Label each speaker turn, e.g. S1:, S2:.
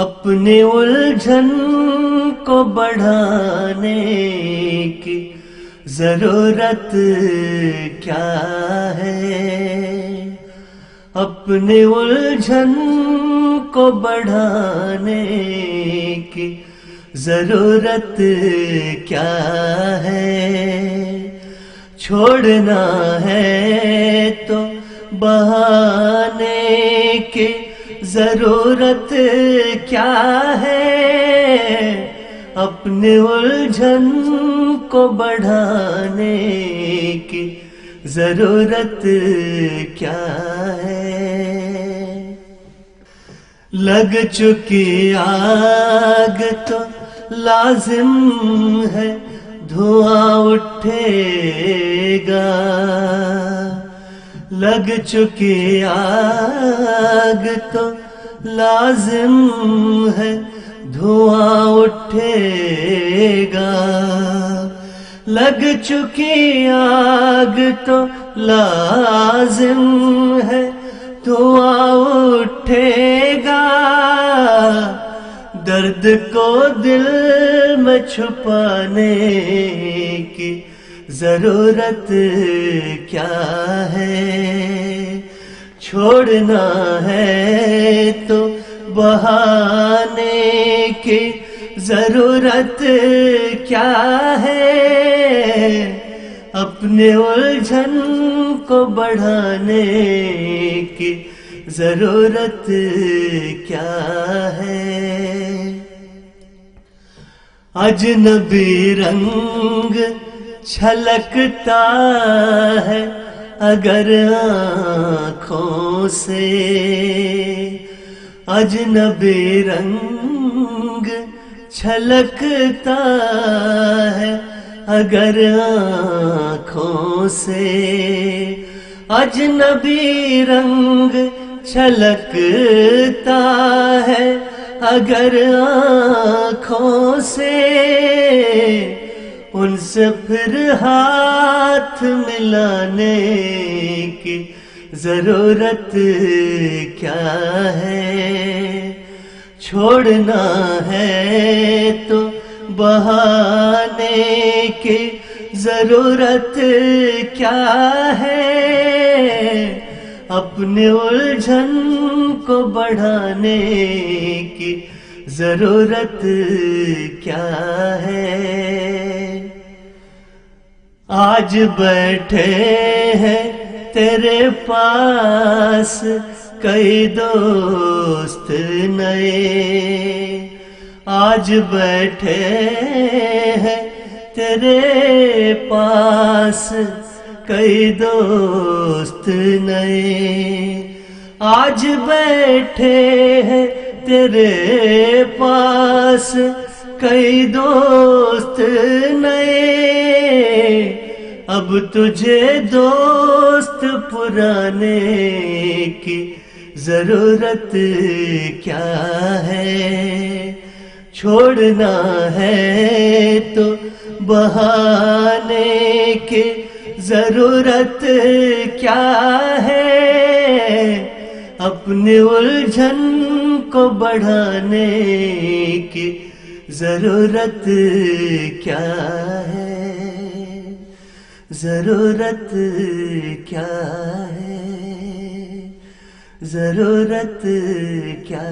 S1: اپنے الجھن کو بڑھانے کی ضرورت کیا ہے؟ اپنے الجھن کو بڑھانے کی ضرورت کیا ہے؟ چھوڑنا ہے تو بہانے کی ضرورت کیا ہے؟ اپنے الجھن کو بڑھانے کی ضرورت کیا ہے؟ لگ چکی آگ تو لازم ہے دھواں اٹھے گا، لگ چکی آگ تو لازم ہے دھواں اٹھے گا، لگ چکی آگ تو لازم ہے دھواں اٹھے گا، درد کو دل میں چھپانے کی ضرورت کیا ہے؟ چھوڑنا ہے تو بہانے کی ضرورت کیا ہے؟ اپنے الجھن کو بڑھانے کی ضرورت کیا ہے؟ اجنبی رنگ چھلکتا ہے اگر آنکھوں سے، اجنبی رنگ چھلکتا ہے اگر آنکھوں سے، اجنبی رنگ چھلکتا ہے اگر آنکھوں سے، ان سے پھر ہاتھ ملانے کی ضرورت کیا ہے؟ چھوڑنا ہے تو بہانے کی ضرورت کیا ہے؟ اپنے الجھن کو بڑھانے کی ضرورت کیا ہے؟ آج بیٹھے ہیں تیرے پاس کئی دوست نئے، آج بیٹھے ہیں تیرے پاس کئی دوست نئے، آج بیٹھے ہیں تیرے پاس کئی دوست نئے، اب تجھے دوست پرانے کی ضرورت کیا ہے؟ چھوڑنا ہے تو بہانے کی ضرورت کیا ہے؟ اپنے الجھن کو بڑھانے کی ضرورت کیا ہے؟ ضرورت کیا ہے؟ ضرورت کیا